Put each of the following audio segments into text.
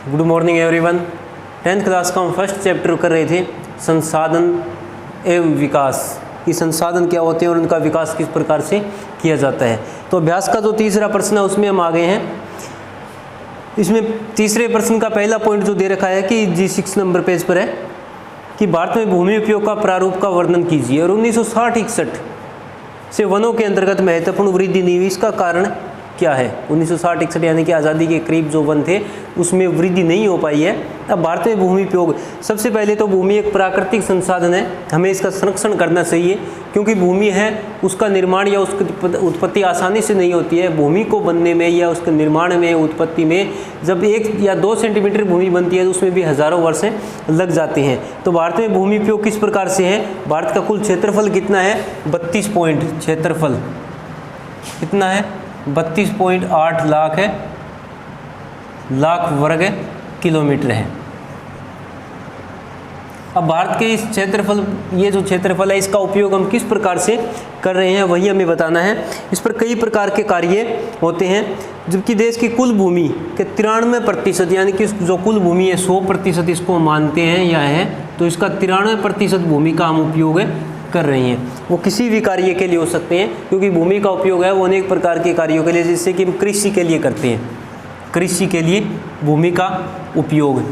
Good morning everyone. 10th class का हम first chapter कर रहे थे संसाधन एवं विकास कि संसाधन क्या होते हैं और उनका विकास किस प्रकार से किया जाता है। तो अभ्यास का जो तीसरा प्रश्न है उसमें हम आ गए हैं। इसमें तीसरे प्रश्न का पहला पॉइंट जो दे रखा है कि G6 नंबर पेज पर है कि भारत में भूमि उपयोग का प्रारूप का वर्णन कीजिए। और 1960-61 से वनों के अंतर्गत महत्वपूर्ण वृद्धि नहीं हुई, इसका कारण क्या है। 1960-61 यानी कि आज़ादी के करीब जो वन थे उसमें वृद्धि नहीं हो पाई है। अब भारत में भूमि उपयोग, सबसे पहले तो भूमि एक प्राकृतिक संसाधन है, हमें इसका संरक्षण करना चाहिए क्योंकि भूमि है उसका निर्माण या उसकी उत्पत्ति आसानी से नहीं होती है। भूमि को बनने में या उसके निर्माण में, उत्पत्ति में जब 1 या 2 सेंटीमीटर भूमि बनती है तो उसमें भी हज़ारों वर्ष लग जाते हैं। तो भारत में भूमि उपयोग किस प्रकार से है। भारत का कुल क्षेत्रफल कितना है 32 पॉइंट, क्षेत्रफल कितना है 32.8 लाख वर्ग किलोमीटर है। अब भारत के इस क्षेत्रफल, ये जो क्षेत्रफल है इसका उपयोग हम किस प्रकार से कर रहे हैं वही हमें बताना है। इस पर कई प्रकार के कार्य होते हैं। जबकि देश की कुल भूमि के 93% यानी कि जो कुल भूमि है 100% इसको मानते हैं या है, तो इसका 93% भूमि का हम उपयोग कर रहे हैं। वो किसी भी कार्य के लिए हो सकते हैं क्योंकि भूमि का उपयोग है वो अनेक प्रकार के कार्यों के लिए, जिससे कि हम कृषि के लिए करते हैं, कृषि के लिए भूमि का उपयोग।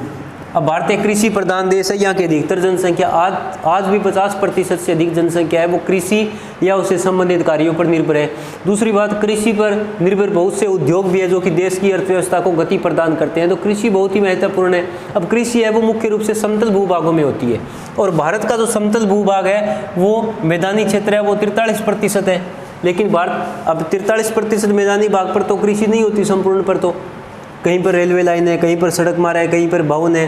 अब भारत एक कृषि प्रधान देश है। यहाँ की अधिकतर जनसंख्या आज भी 50% से अधिक जनसंख्या है वो कृषि या उससे संबंधित कार्यों पर निर्भर है। दूसरी बात, कृषि पर निर्भर बहुत से उद्योग भी है जो कि देश की अर्थव्यवस्था को गति प्रदान करते हैं। तो कृषि बहुत ही महत्वपूर्ण है। अब कृषि है वो मुख्य रूप से समतल भूभागों में होती है और भारत का जो समतल भूभाग है वो मैदानी क्षेत्र है वो 43% है। लेकिन भारत अब 43% मैदानी भाग पर तो कृषि नहीं होती संपूर्ण पर, तो कहीं पर रेलवे लाइन है, कहीं पर सड़क मार्ग है, कहीं पर भवन है,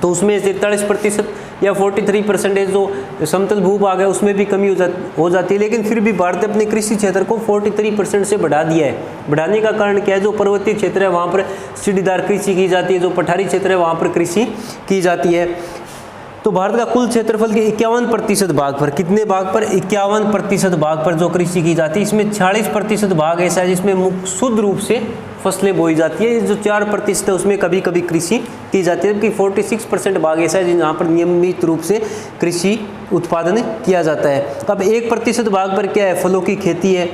तो उसमें 43% या 43% जो समतल भूभाग है उसमें भी कमी हो जाती है। लेकिन फिर भी भारत ने अपने कृषि क्षेत्र को 43% से बढ़ा दिया है। बढ़ाने का कारण क्या है, जो पर्वतीय क्षेत्र है वहाँ पर सीढ़ीदार कृषि की जाती है, जो पठारी क्षेत्र है वहाँ पर कृषि की जाती है। तो भारत का कुल क्षेत्रफल के 51% भाग पर, कितने भाग पर 51% भाग पर जो कृषि की जाती है, इसमें 46% भाग ऐसा है जिसमें शुद्ध रूप से फसलें बोई जाती है। जो 4% है उसमें कभी कभी कृषि की जाती है, जबकि 46% भाग ऐसा है जहाँ पर नियमित रूप से कृषि उत्पादन किया जाता है। अब 1% भाग पर क्या है, फलों की खेती है।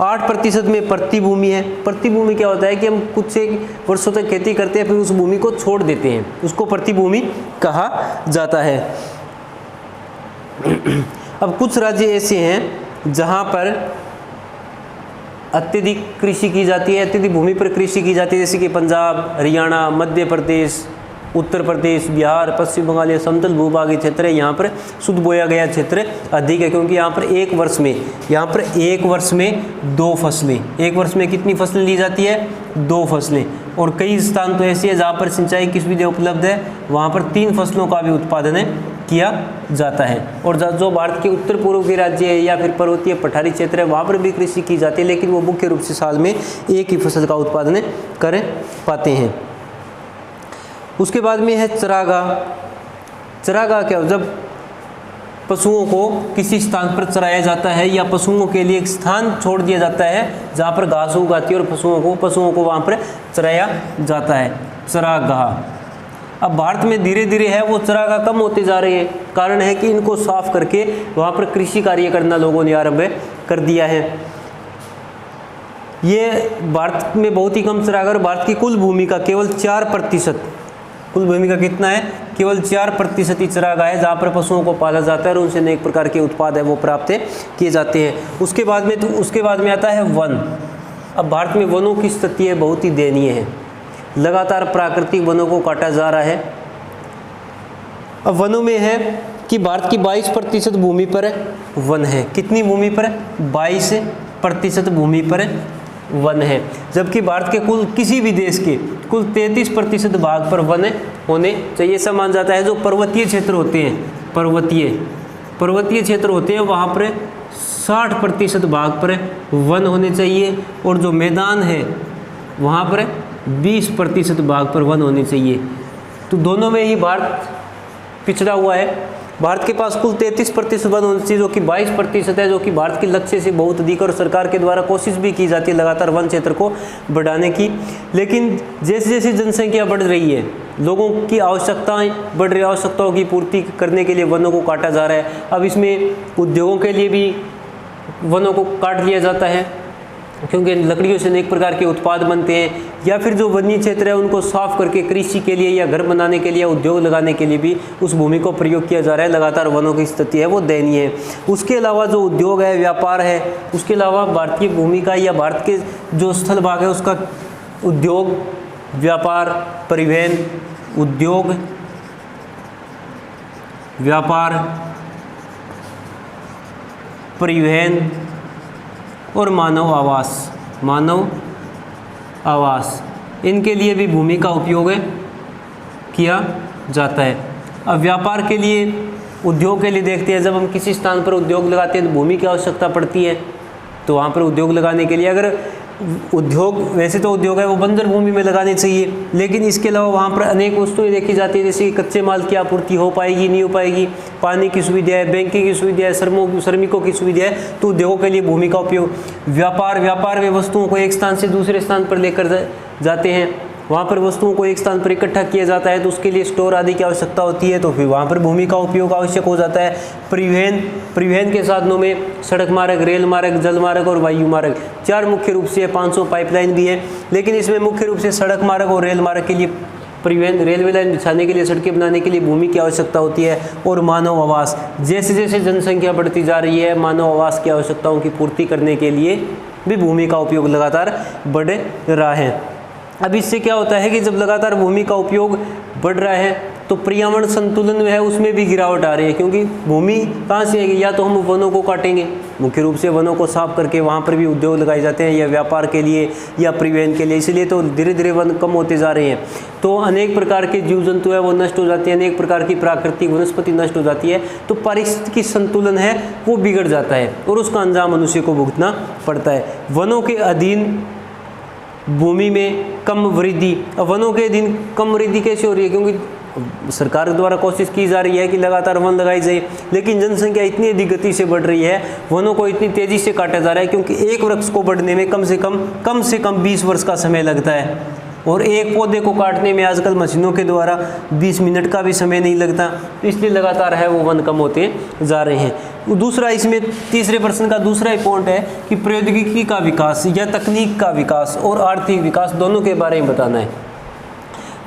8% में प्रतिभूमि है। प्रतिभूमि क्या होता है कि हम कुछ से वर्षों तक खेती करते हैं फिर उस भूमि को छोड़ देते हैं, उसको प्रतिभूमि कहा जाता है। अब कुछ राज्य ऐसे हैं जहां पर अत्यधिक कृषि की जाती है, अत्यधिक भूमि पर कृषि की जाती है, जैसे कि पंजाब, हरियाणा, मध्य प्रदेश, उत्तर प्रदेश, बिहार, पश्चिम बंगाल, ये समतल भूभागीय क्षेत्र है। यहाँ पर शुद्ध बोया गया क्षेत्र अधिक है क्योंकि यहाँ पर एक वर्ष में 2 फसलें, एक वर्ष में कितनी फसलें ली जाती है 2 फसलें। और कई स्थान तो ऐसे है जहाँ पर सिंचाई की सुविधा उपलब्ध है, वहाँ पर 3 फसलों का भी उत्पादन किया जाता है। और जो भारत के उत्तर पूर्व के राज्य है या फिर पर्वतीय पठारी क्षेत्र है वहाँ पर भी कृषि की जाती है, लेकिन वो मुख्य रूप से साल में एक ही फसल का उत्पादन कर पाते हैं। उसके बाद में है चरागाह। चरागाह क्या हो, जब पशुओं को किसी स्थान पर चराया जाता है या पशुओं के लिए एक स्थान छोड़ दिया जाता है जहाँ पर घास उगाती है और पशुओं को वहाँ पर चराया जाता है, चरागाह। अब भारत में धीरे धीरे है वो चरागाह कम होते जा रहे हैं। कारण है कि इनको साफ करके वहाँ पर कृषि कार्य करना लोगों ने आरंभ कर दिया है। ये भारत में बहुत ही कम चरागाह, भारत की कुल भूमि का केवल 4%, कुल भूमि का कितना है केवल 4% ही चरागाह है जहाँ पर पशुओं को पाला जाता है और उनसे अनेक प्रकार के उत्पाद है वो प्राप्त किए जाते हैं। उसके बाद में आता है वन। अब भारत में वनों की स्थिति है बहुत ही दयनीय है, लगातार प्राकृतिक वनों को काटा जा रहा है। अब वनों में है कि भारत की 22% भूमि पर वन है। कितनी भूमि पर 22% भूमि पर वन है, जबकि भारत के कुल किसी भी देश के कुल 33% भाग पर वन होने चाहिए। ऐसा माना जाता है जो पर्वतीय क्षेत्र होते हैं, पर्वतीय क्षेत्र होते हैं वहाँ पर 60% भाग पर वन होने चाहिए और जो मैदान है वहाँ पर 20% भाग पर वन होने चाहिए। तो दोनों में ही भारत पिछड़ा हुआ है। भारत के पास कुल 33% वन होना चाहिए, जो कि 22% है, जो कि भारत के लक्ष्य से बहुत अधिक, और सरकार के द्वारा कोशिश भी की जाती है लगातार वन क्षेत्र को बढ़ाने की। लेकिन जैसे जैसे जनसंख्या बढ़ रही है, लोगों की आवश्यकताएं बढ़ रही है, आवश्यकताओं की पूर्ति करने के लिए वनों को काटा जा रहा है। अब इसमें उद्योगों के लिए भी वनों को काट लिया जाता है, क्योंकि लकड़ियों से अनेक प्रकार के उत्पाद बनते हैं, या फिर जो वन्य क्षेत्र है उनको साफ करके कृषि के लिए या घर बनाने के लिए, उद्योग लगाने के लिए भी उस भूमि को प्रयोग किया जा रहा है। लगातार वनों की स्थिति है वो दयनीय है। उसके अलावा जो उद्योग है, व्यापार है, उसके अलावा भारतीय भूमि का या भारत के जो स्थल भाग है उसका उद्योग, व्यापार, परिवहन, उद्योग, व्यापार, परिवहन और मानव आवास, इनके लिए भी भूमि का उपयोग किया जाता है। अब व्यापार के लिए, उद्योग के लिए देखते हैं, जब हम किसी स्थान पर उद्योग लगाते हैं तो भूमि की आवश्यकता पड़ती है, तो वहाँ पर उद्योग लगाने के लिए, अगर उद्योग, वैसे तो उद्योग है वो बंजर भूमि में लगाने चाहिए, लेकिन इसके अलावा वहाँ पर अनेक वस्तुएं देखी जाती है, जैसे कच्चे माल की आपूर्ति हो पाएगी, नहीं हो पाएगी, पानी की सुविधा है, बैंकिंग की सुविधा है, श्रमिकों की सुविधा है, तो उद्योगों के लिए भूमि का उपयोग। व्यापार में वस्तुओं को एक स्थान से दूसरे स्थान पर लेकर जाते हैं, वहाँ पर वस्तुओं को एक स्थान पर इकट्ठा किया जाता है, तो उसके लिए स्टोर आदि की आवश्यकता होती है, तो फिर वहाँ पर भूमि का उपयोग आवश्यक हो जाता है। परिवहन के साधनों में सड़क मार्ग, रेल मार्ग, जल मार्ग और वायु मार्ग, 4 मुख्य रूप से 500 पाइपलाइन भी है, लेकिन इसमें मुख्य रूप से सड़क मार्ग और रेल मार्ग के लिए, परिवहन रेलवे लाइन बिछाने के लिए, सड़कें बनाने के लिए भूमि की आवश्यकता होती है। और मानव आवास, जैसे जैसे जनसंख्या बढ़ती जा रही है, मानव आवास की आवश्यकताओं की पूर्ति करने के लिए भी भूमि का उपयोग लगातार बढ़ रहा है। अब इससे क्या होता है कि जब लगातार भूमि का उपयोग बढ़ रहा है तो पर्यावरण संतुलन में है उसमें भी गिरावट आ रही है, क्योंकि भूमि कहाँ से आएगी, या तो हम वनों को काटेंगे, मुख्य रूप से वनों को साफ करके वहाँ पर भी उद्योग लगाए जाते हैं, या व्यापार के लिए या परिवहन के लिए, इसलिए तो धीरे धीरे वन कम होते जा रहे हैं, तो अनेक प्रकार के जीव जंतु है वो नष्ट हो जाते हैं, अनेक प्रकार की प्राकृतिक वनस्पति नष्ट हो जाती है, तो पारिस्थितिकी संतुलन है वो बिगड़ जाता है और उसका अंजाम मनुष्य को भुगतना पड़ता है। वनों के अधीन भूमि में कम वृद्धि, अब वनों के अधीन कम वृद्धि कैसे हो रही है, क्योंकि सरकार द्वारा कोशिश की जा रही है कि लगातार वन लगाई जाए, लेकिन जनसंख्या इतनी अधिक गति से बढ़ रही है, वनों को इतनी तेज़ी से काटा जा रहा है, क्योंकि एक वृक्ष को बढ़ने में कम से कम 20 वर्ष का समय लगता है, और एक पौधे को काटने में आजकल मशीनों के द्वारा 20 मिनट का भी समय नहीं लगता, तो इसलिए लगातार है वो वन कम होते जा रहे हैं। दूसरा, इसमें तीसरे प्रश्न का दूसरा पॉइंट है कि प्रौद्योगिकी का विकास या तकनीक का विकास और आर्थिक विकास दोनों के बारे में बताना है।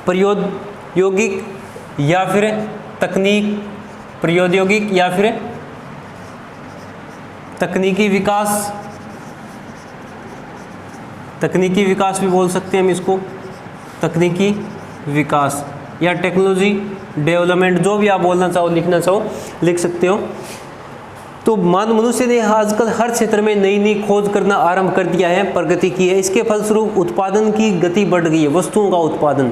प्रौद्योगिक या फिर तकनीक, प्रौद्योगिक या फिर तकनीकी विकास, तकनीकी विकास भी बोल सकते हैं हम इसको, तकनीकी विकास या टेक्नोलॉजी डेवलपमेंट, जो भी आप बोलना चाहो, लिखना चाहो लिख सकते हो। तो मनुष्य ने आजकल हर क्षेत्र में नई नई खोज करना आरंभ कर दिया है, प्रगति की है, इसके फलस्वरूप उत्पादन की गति बढ़ गई है। वस्तुओं का उत्पादन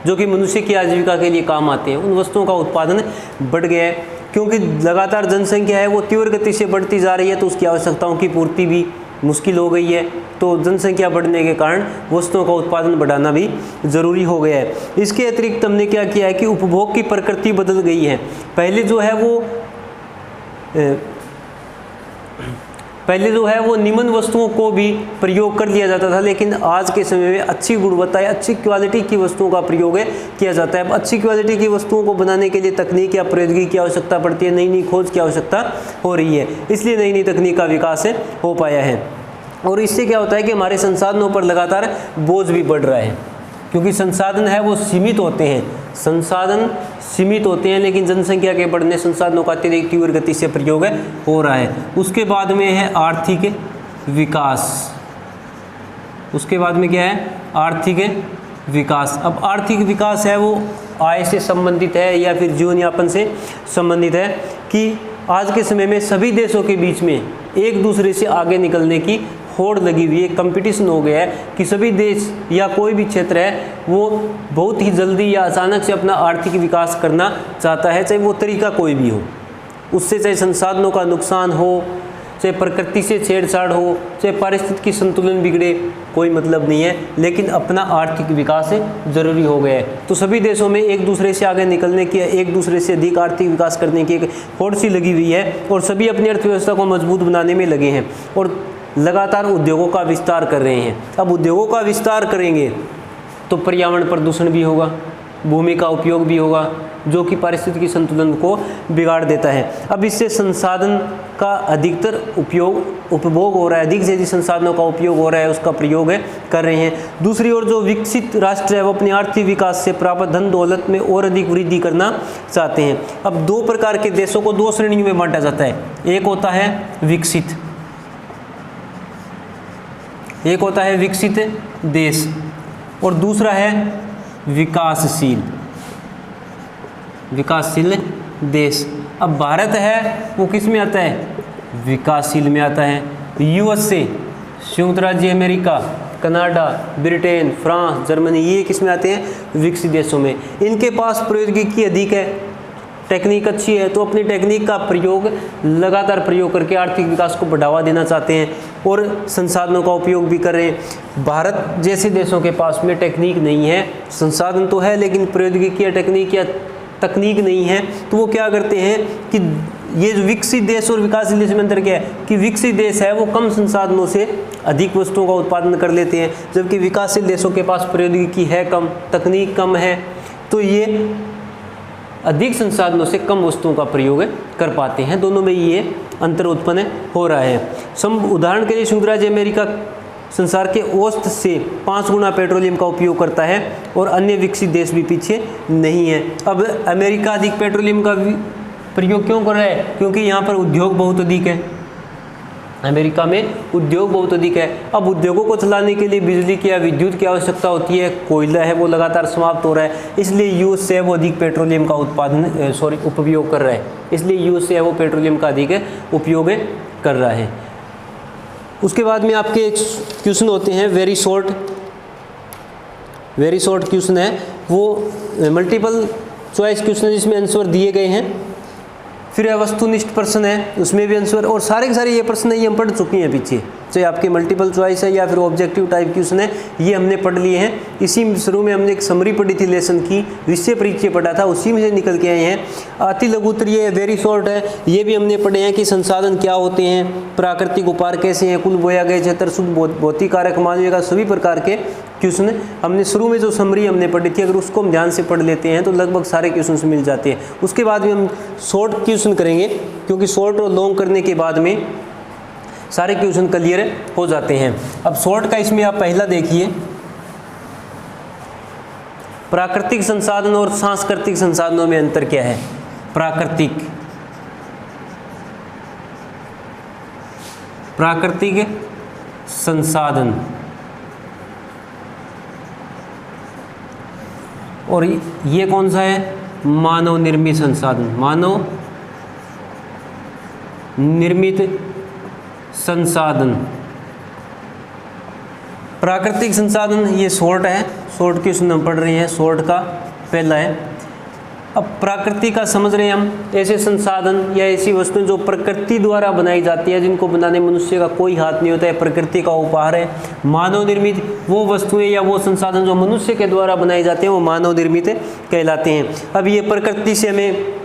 जो कि मनुष्य की आजीविका के लिए काम आते हैं, उन वस्तुओं का उत्पादन बढ़ गया है, क्योंकि लगातार जनसंख्या है वो तीव्र गति से बढ़ती जा रही है, तो उसकी आवश्यकताओं की पूर्ति भी मुश्किल हो गई है। तो जनसंख्या बढ़ने के कारण वस्तुओं का उत्पादन बढ़ाना भी ज़रूरी हो गया है। इसके अतिरिक्त हमने क्या किया है कि उपभोग की प्रकृति बदल गई है। पहले जो है वो निम्न वस्तुओं को भी प्रयोग कर लिया जाता था, लेकिन आज के समय में अच्छी गुणवत्ता या अच्छी क्वालिटी की वस्तुओं का प्रयोग किया जाता है। अब अच्छी क्वालिटी की वस्तुओं को बनाने के लिए तकनीक या प्रौद्योगिकी की आवश्यकता पड़ती है, नई नई खोज की आवश्यकता हो रही है, इसलिए नई नई तकनीक का विकास हो पाया है। और इससे क्या होता है कि हमारे संसाधनों पर लगातार बोझ भी बढ़ रहा है, क्योंकि संसाधन है वो सीमित होते हैं, संसाधन सीमित होते हैं, लेकिन जनसंख्या के बढ़ने संसाधनों का अत्यधिक तीव्र गति से प्रयोग हो रहा है। उसके बाद में है आर्थिक विकास। उसके बाद में क्या है? आर्थिक विकास। अब आर्थिक विकास है वो आय से संबंधित है या फिर जीवन यापन से संबंधित है, कि आज के समय में सभी देशों के बीच में एक दूसरे से आगे निकलने की होड़ लगी हुई है, कंपटीशन हो गया है कि सभी देश या कोई भी क्षेत्र है वो बहुत ही जल्दी या अचानक से अपना आर्थिक विकास करना चाहता है, चाहे वो तरीका कोई भी हो। उससे चाहे संसाधनों का नुकसान हो, चाहे प्रकृति से छेड़छाड़ हो, चाहे पारिस्थितिकी संतुलन बिगड़े, कोई मतलब नहीं है, लेकिन अपना आर्थिक विकास जरूरी हो गया है। तो सभी देशों में एक दूसरे से आगे निकलने की, एक दूसरे से अधिक आर्थिक विकास करने की एक होड़ सी लगी हुई है और सभी अपनी अर्थव्यवस्था को मजबूत बनाने में लगे हैं और लगातार उद्योगों का विस्तार कर रहे हैं। अब उद्योगों का विस्तार करेंगे तो पर्यावरण प्रदूषण भी होगा, भूमि का उपयोग भी होगा, जो कि पारिस्थितिकी संतुलन को बिगाड़ देता है। अब इससे संसाधन का अधिकतर उपभोग हो रहा है, अधिक से अधिक संसाधनों का उपयोग हो रहा है, उसका प्रयोग कर रहे हैं। दूसरी ओर जो विकसित राष्ट्र है वो अपने आर्थिक विकास से प्राप्त धन दौलत में और अधिक वृद्धि करना चाहते हैं। अब दो प्रकार के देशों को दो श्रेणियों में बांटा जाता है, एक होता है विकसित देश और दूसरा है विकासशील देश। अब भारत है वो किस में आता है? विकासशील में आता है। यूएसए, संयुक्त राज्य America, Canada, Britain, France, Germany, ये किस में आते हैं? विकसित देशों में। इनके पास प्रौद्योगिकी अधिक है, टेक्निक अच्छी है, तो अपनी टेक्निक का लगातार प्रयोग करके आर्थिक विकास को बढ़ावा देना चाहते हैं और संसाधनों का उपयोग भी कर रहे हैं। भारत जैसे देशों के पास में टेक्निक नहीं है, संसाधन तो है लेकिन प्रौद्योगिकी या तकनीक नहीं है, तो वो क्या करते हैं कि ये जो विकसित देश और विकासशील देश में अंतर क्या है कि विकसित देश है वो कम संसाधनों से अधिक वस्तुओं का उत्पादन कर लेते हैं, जबकि विकासशील देशों के पास प्रौद्योगिकी है कम, तकनीक कम है, तो ये अधिक संसाधनों से कम वस्तुओं का प्रयोग कर पाते हैं। दोनों में ये अंतर उत्पन्न हो रहा है। उदाहरण के लिए संयुक्त राज्य अमेरिका संसार के औसत से 5 गुना पेट्रोलियम का उपयोग करता है और अन्य विकसित देश भी पीछे नहीं है। अब अमेरिका अधिक पेट्रोलियम का प्रयोग क्यों कर रहा है? क्योंकि यहाँ पर उद्योग बहुत अधिक है, अमेरिका में उद्योग बहुत अधिक है। अब उद्योगों को चलाने के लिए बिजली की या विद्युत की आवश्यकता होती है, कोयला है वो लगातार समाप्त हो रहा है, इसलिए यूएस से वो अधिक पेट्रोलियम का उपयोग कर रहा है, इसलिए यूएस से वो पेट्रोलियम का अधिक उपयोग कर रहा है। उसके बाद में आपके क्वेश्चन होते हैं वेरी शॉर्ट क्वेश्चन है, वो मल्टीपल चॉइस क्वेश्चन है जिसमें आंसर दिए गए हैं। फिर वस्तुनिष्ठ प्रश्न है, उसमें भी आंसर, और सारे के सारे ये प्रश्न है ये हम पढ़ चुके हैं पीछे, चाहे आपके मल्टीपल चॉइस है या फिर ऑब्जेक्टिव टाइप क्वेश्चन है, ये हमने पढ़ लिए हैं। इसी शुरू में हमने एक समरी पढ़ी थी लेसन की, विषय परिचय पढ़ा था, उसी में से निकल के आए हैं। अति लघुत्तरीय वेरी शॉर्ट है, ये भी हमने पढ़े हैं कि संसाधन क्या होते हैं, प्राकृतिक उपहार कैसे हैं, कुल बोया गए क्षेत्र, शुद्ध भौतिक कारक मानवीय का, सभी प्रकार के क्वेश्चन हमने शुरू में जो समरी हमने पढ़ी थी, अगर उसको हम ध्यान से पढ़ लेते हैं तो लगभग सारे क्वेश्चन मिल जाते हैं। उसके बाद में हम शॉर्ट क्वेश्चन करेंगे, क्योंकि शॉर्ट और लॉन्ग करने के बाद में सारे क्वेश्चन क्लियर हो जाते हैं। अब शॉर्ट का इसमें आप पहला देखिए, प्राकृतिक संसाधन और सांस्कृतिक संसाधनों में अंतर क्या है? प्राकृतिक संसाधन और ये कौन सा है? मानव निर्मित संसाधन, मानव निर्मित संसाधन। प्राकृतिक संसाधन ये शॉर्ट है, शॉर्ट क्वेश्चन हम पढ़ रहे हैं, शॉर्ट का पहला है। अब प्रकृति का समझ रहे हैं हम, ऐसे संसाधन या ऐसी वस्तुएं जो प्रकृति द्वारा बनाई जाती है, जिनको बनाने मनुष्य का कोई हाथ नहीं होता है, प्रकृति का उपहार है। मानव निर्मित वो वस्तुएं या वो संसाधन जो मनुष्य के द्वारा बनाए जाते हैं वो मानव निर्मित कहलाते हैं। अब ये प्रकृति से हमें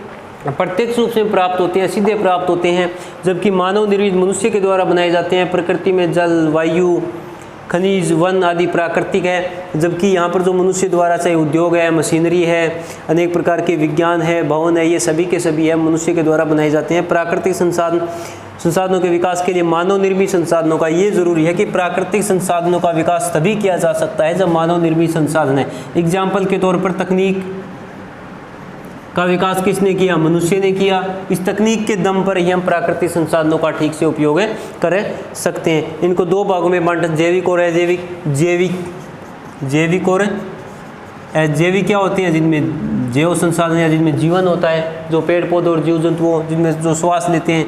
प्रत्यक्ष रूप से प्राप्त होते हैं, सीधे प्राप्त होते हैं, जबकि मानव निर्मित मनुष्य के द्वारा बनाए जाते हैं। प्रकृति में जल, वायु, खनिज, वन आदि प्राकृतिक है, जबकि यहाँ पर जो मनुष्य द्वारा चाहे उद्योग है, मशीनरी है, अनेक प्रकार के विज्ञान है, भवन है, ये सभी के सभी है मनुष्य के द्वारा बनाए जाते हैं। प्राकृतिक संसाधनों के विकास के लिए मानव निर्मित संसाधनों का ये जरूरी है कि प्राकृतिक संसाधनों का विकास तभी किया जा सकता है जब मानव निर्मित संसाधन है। एग्जाम्पल के तौर पर तकनीक का विकास किसने किया? मनुष्य ने किया। इस तकनीक के दम पर ही हम प्राकृतिक संसाधनों का ठीक से उपयोग कर सकते हैं। इनको दो भागों में बांटा, जैविक और अजैविक। जैविक और अजैविक क्या होते हैं? जिनमें जैव संसाधन या जिनमें जीवन होता है, जो पेड़ पौधे और जीव जंतुओं जिनमें जो श्वास लेते हैं।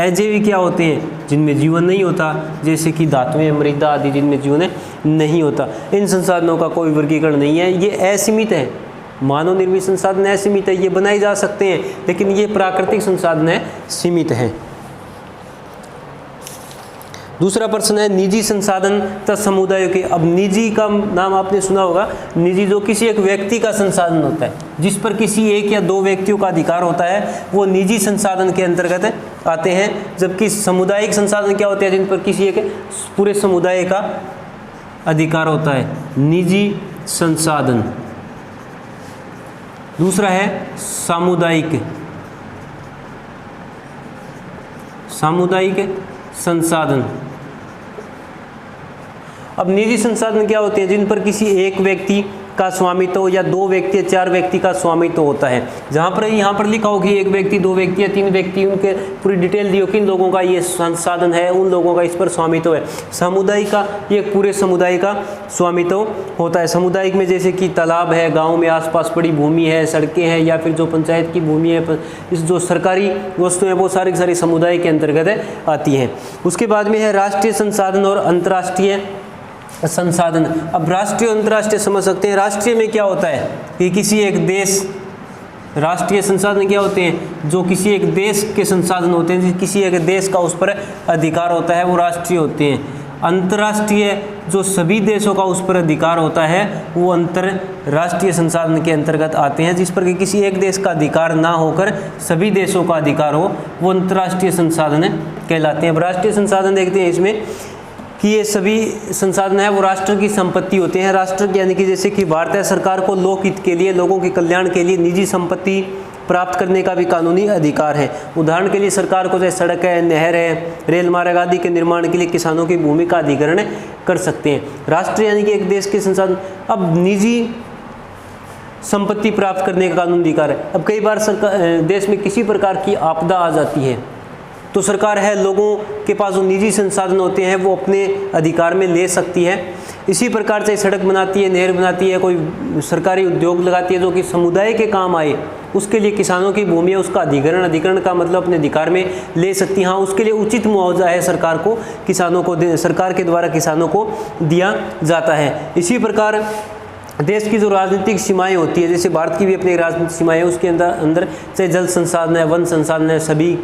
अजैविक क्या होते हैं? जिनमें जीवन नहीं होता, जैसे कि धातुएं, मृदा आदि, जिनमें जीवन नहीं होता। इन संसाधनों का कोई वर्गीकरण नहीं है, ये असीमित है। मानव निर्मित संसाधन असीमित है, ये बनाए जा सकते हैं, लेकिन ये प्राकृतिक संसाधन है सीमित है। दूसरा प्रश्न है निजी संसाधन तथा समुदायों के। अब निजी का नाम आपने सुना होगा, निजी जो किसी एक व्यक्ति का संसाधन होता है, जिस पर किसी एक या दो व्यक्तियों का अधिकार होता है, वो निजी संसाधन के अंतर्गत आते हैं। जबकि सामुदायिक संसाधन क्या होते हैं, जिन पर किसी एक पूरे समुदाय का अधिकार होता है, निजी संसाधन। दूसरा है सामुदायिक संसाधन। अब निजी संसाधन क्या होते हैं, जिन पर किसी एक व्यक्ति का स्वामित्व या दो व्यक्ति या चार व्यक्ति का स्वामित्व होता है। जहाँ पर यहाँ पर लिखा हो कि एक व्यक्ति, दो व्यक्ति या तीन व्यक्ति, उनके पूरी डिटेल दी हो किन लोगों का ये संसाधन है, उन लोगों का इस पर स्वामित्व है। सामुदायिक का ये पूरे समुदाय का स्वामित्व होता है। सामुदायिक में जैसे कि तालाब है, गाँव में आसपास पड़ी भूमि है, सड़कें हैं, या फिर जो पंचायत की भूमि है, इस जो सरकारी वस्तुएं हैं, वो सारी की सारी समुदाय के अंतर्गत आती हैं। उसके बाद में है राष्ट्रीय संसाधन और अंतर्राष्ट्रीय संसाधन। अब राष्ट्रीय और अंतर्राष्ट्रीय समझ सकते हैं। राष्ट्रीय में क्या होता है कि किसी एक देश, राष्ट्रीय संसाधन क्या होते हैं, जो किसी एक देश के संसाधन होते हैं, किसी एक देश का उस पर अधिकार होता है, वो राष्ट्रीय होते हैं। अंतर्राष्ट्रीय जो सभी देशों का उस पर अधिकार होता है, वो अंतर्राष्ट्रीय संसाधन के अंतर्गत आते हैं। जिस पर कि किसी एक देश का अधिकार ना होकर सभी देशों का अधिकार हो, वो अंतर्राष्ट्रीय संसाधन कहलाते हैं। अब राष्ट्रीय संसाधन देखते हैं इसमें कि ये सभी संसाधन है वो राष्ट्र की संपत्ति होते हैं। राष्ट्र यानी कि जैसे कि भारतीय सरकार को लोकहित के लिए, लोगों के कल्याण के लिए निजी संपत्ति प्राप्त करने का भी कानूनी अधिकार है। उदाहरण के लिए सरकार को जैसे सड़क है, नहर है, रेल मार्ग आदि के निर्माण के लिए किसानों की भूमि का अधिग्रहण कर सकते हैं। राष्ट्र यानी कि एक देश के संसाधन। अब निजी संपत्ति प्राप्त करने का कानूनी अधिकार है। अब कई बार सरकार देश में किसी प्रकार की आपदा आ जाती है, तो सरकार है लोगों के पास जो निजी संसाधन होते हैं वो अपने अधिकार में ले सकती है। इसी प्रकार से सड़क बनाती है, नहर बनाती है, कोई सरकारी उद्योग लगाती है जो कि समुदाय के काम आए, उसके लिए किसानों की भूमि है, उसका अधिग्रहण का मतलब अपने अधिकार में ले सकती है। हाँ, उसके लिए उचित मुआवजा है सरकार को, किसानों को सरकार के द्वारा किसानों को दिया जाता है। इसी प्रकार देश की जो राजनीतिक सीमाएं होती है, जैसे भारत की भी अपनी राजनीतिक सीमाएं, उसके अंदर चाहे जल संसाधन है, वन संसाधन है, सभी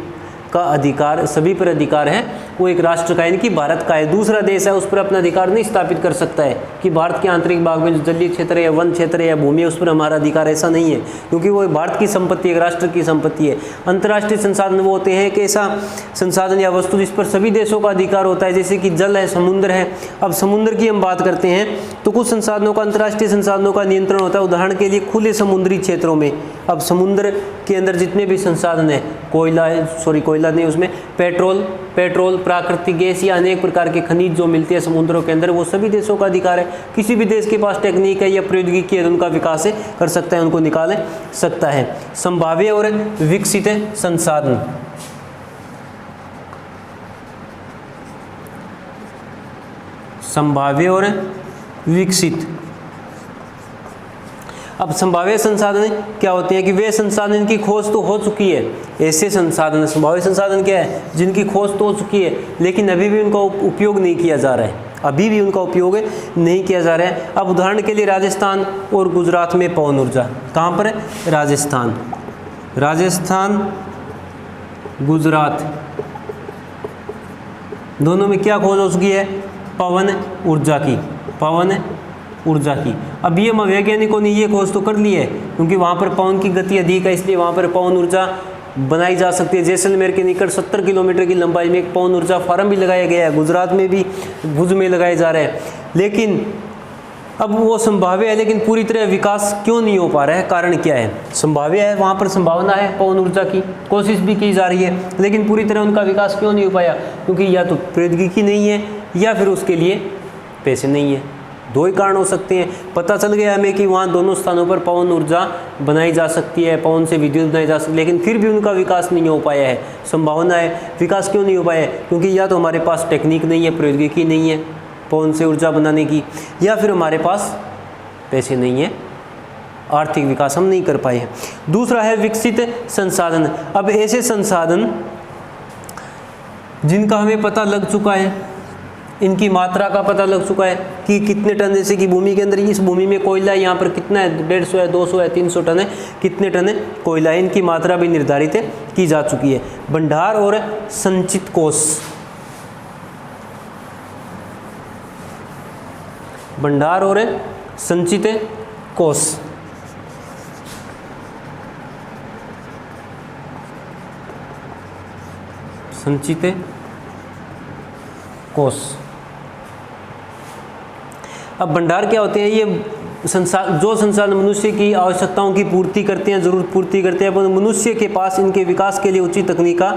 का अधिकार, सभी पर अधिकार है, वो एक राष्ट्र का यानी कि भारत का है। दूसरा देश है उस पर अपना अधिकार नहीं स्थापित कर सकता है कि भारत के आंतरिक भाग में जो जलीय क्षेत्र है, वन क्षेत्र है या भूमि है, उस पर हमारा अधिकार, ऐसा नहीं है, क्योंकि वो भारत की संपत्ति, एक राष्ट्र की संपत्ति है। अंतर्राष्ट्रीय संसाधन वो होते हैं कि ऐसा संसाधन या वस्तु जिस पर सभी देशों का अधिकार होता है, जैसे कि जल है, समुद्र है। अब समुद्र की हम बात करते हैं तो कुछ संसाधनों का, अंतर्राष्ट्रीय संसाधनों का नियंत्रण होता है। उदाहरण के लिए खुले समुद्री क्षेत्रों में, अब समुद्र के अंदर जितने भी संसाधन है, कोयला नहीं, उसमें पेट्रोल, प्राकृतिक गैस या अनेक प्रकार के खनिज जो मिलते हैं समुद्रों के अंदर, वो सभी देशों का अधिकार है। किसी भी देश के पास टेक्निक है या प्रौद्योगिकी है, उनका विकास कर सकता है, उनको निकाल सकता है। संभाव्य और विकसित संसाधन। संभाव्य और विकसित। अब संभाव्य संसाधन क्या होते हैं कि वे संसाधन की खोज तो हो चुकी है, ऐसे संसाधन। संभाव्य संसाधन क्या है, जिनकी खोज तो हो चुकी है लेकिन अभी भी उनका उपयोग नहीं किया जा रहा है, अभी भी उनका उपयोग नहीं किया जा रहा है। अब उदाहरण के लिए राजस्थान और गुजरात में पवन ऊर्जा, कहाँ पर है, राजस्थान गुजरात दोनों में क्या खोज हो चुकी है, पवन ऊर्जा की। अब ये वैज्ञानिकों ने ये खोज तो कर ली है, क्योंकि वहाँ पर पवन की गति अधिक है, इसलिए वहाँ पर पवन ऊर्जा बनाई जा सकती है। जैसलमेर के निकट 70 किलोमीटर की लंबाई में एक पवन ऊर्जा फार्म भी लगाया गया है, गुजरात में भी भुज में लगाए जा रहे हैं। लेकिन अब वो संभाव्य है, लेकिन पूरी तरह विकास क्यों नहीं हो पा रहा है, कारण क्या है। संभाव्य है, वहाँ पर संभावना है पवन ऊर्जा की, कोशिश भी की जा रही है, लेकिन पूरी तरह उनका विकास क्यों नहीं हो पाया, क्योंकि या तो प्रौद्योगिकी नहीं है या फिर उसके लिए पैसे नहीं है। दो ही कारण हो सकते हैं। पता चल गया हमें कि वहाँ दोनों स्थानों पर पवन ऊर्जा बनाई जा सकती है, पवन से विद्युत बनाई जा सकती है, लेकिन फिर भी उनका विकास नहीं हो पाया है। संभावना है, विकास क्यों नहीं हो पाया है, क्योंकि या तो हमारे पास टेक्निक नहीं है, प्रौद्योगिकी नहीं है पवन से ऊर्जा बनाने की, या फिर हमारे पास पैसे नहीं है, आर्थिक विकास हम नहीं कर पाए हैं। दूसरा है विकसित संसाधन। अब ऐसे संसाधन जिनका हमें पता लग चुका है, इनकी मात्रा का पता लग चुका है कि कितने टन, जैसे कि भूमि के अंदर इस भूमि में कोयला है, यहाँ पर कितना है, 150 है, 200 है, 300 टन है, कितने टन है कोयला है, इनकी मात्रा भी निर्धारित की जा चुकी है। भंडार और संचित कोष, भंडार और संचित कोष। संचित कोष। अब भंडार क्या होते हैं? ये जो संसाधन मनुष्य की आवश्यकताओं की पूर्ति करते हैं, जरूरत पूर्ति करते हैं, पर मनुष्य के पास इनके विकास के लिए उचित तकनीक का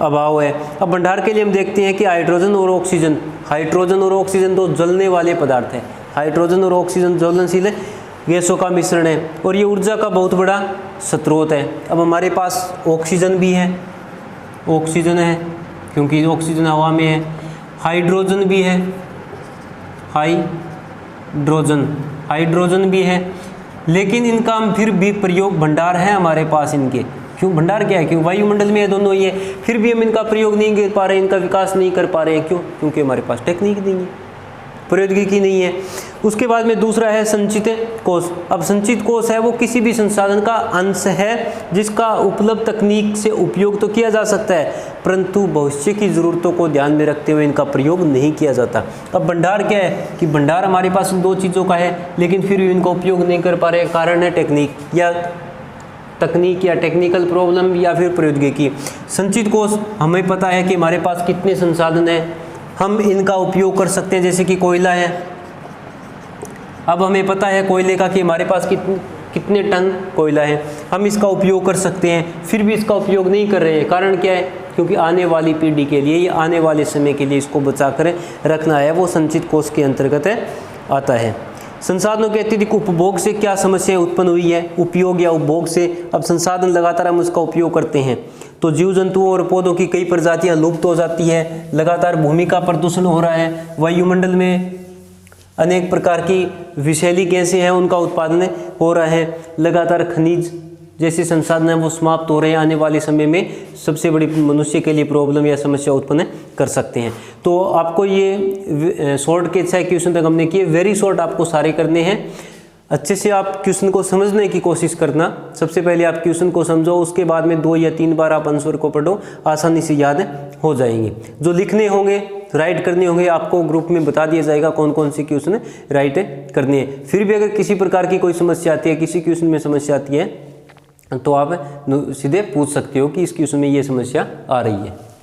अभाव है। अब भंडार के लिए हम देखते हैं कि हाइड्रोजन और ऑक्सीजन, हाइड्रोजन और ऑक्सीजन दो जलने वाले पदार्थ हैं। हाइड्रोजन और ऑक्सीजन ज्वलनशील गैसों का मिश्रण है और ये ऊर्जा का बहुत बड़ा स्रोत है। अब हमारे पास ऑक्सीजन भी है, ऑक्सीजन है क्योंकि ऑक्सीजन हवा में है, हाइड्रोजन भी है, हाइड्रोजन भी है, लेकिन इनका हम फिर भी प्रयोग, भंडार है हमारे पास इनके। क्यों भंडार क्या है? क्यों वायुमंडल में है दोनों ही है, फिर भी हम इनका प्रयोग नहीं कर पा रहे, इनका विकास नहीं कर पा रहे हैं। क्यों? क्योंकि हमारे पास टेक्निक नहीं है, प्रौद्योगिकी नहीं है। उसके बाद में दूसरा है संचित कोष। अब संचित कोष है वो किसी भी संसाधन का अंश है जिसका उपलब्ध तकनीक से उपयोग तो किया जा सकता है, परंतु भविष्य की ज़रूरतों को ध्यान में रखते हुए इनका प्रयोग नहीं किया जाता। अब भंडार क्या है कि भंडार हमारे पास दो चीज़ों का है, लेकिन फिर भी इनका उपयोग नहीं कर पा रहे। कारण है तकनीक या टेक्निकल प्रॉब्लम या फिर प्रौद्योगिकी। संचित कोष हमें पता है कि हमारे पास कितने संसाधन हैं, हम इनका उपयोग कर सकते हैं। जैसे कि कोयला है, अब हमें पता है कोयले का कि हमारे पास कितने टन कोयला है, हम इसका उपयोग कर सकते हैं, फिर भी इसका उपयोग नहीं कर रहे हैं। कारण क्या है? क्योंकि आने वाली पीढ़ी के लिए या आने वाले समय के लिए इसको बचा कर रखना है, वो संचित कोष के अंतर्गत आता है। संसाधनों के अत्यधिक उपभोग से क्या समस्या उत्पन्न हुई है? उपयोग या उपभोग से। अब संसाधन लगातार हम उसका उपयोग करते हैं तो जीव जंतुओं और पौधों की कई प्रजातियां लुप्त हो जाती है, लगातार भूमि का प्रदूषण हो रहा है, वायुमंडल में अनेक प्रकार की विषैली गैसें हैं उनका उत्पादन हो रहा है, लगातार खनिज जैसे संसाधन हैं वो समाप्त हो रहे हैं। आने वाले समय में सबसे बड़ी मनुष्य के लिए प्रॉब्लम या समस्या उत्पन्न कर सकते हैं। तो आपको ये शॉर्ट के 6 क्वेश्चन तक हमने किए, वेरी शॉर्ट आपको सारे करने हैं। अच्छे से आप क्वेश्चन को समझने की कोशिश करना। सबसे पहले आप क्वेश्चन को समझो, उसके बाद में 2 या 3 बार आप आंसर को पढ़ो, आसानी से याद हो जाएंगे। जो लिखने होंगे, राइट करने होंगे, आपको ग्रुप में बता दिया जाएगा कौन कौन से क्वेश्चन राइट करने हैं। फिर भी अगर किसी प्रकार की कोई समस्या आती है, किसी क्वेश्चन में समस्या आती है, तो आप सीधे पूछ सकते हो कि इस क्वेश्चन में ये समस्या आ रही है।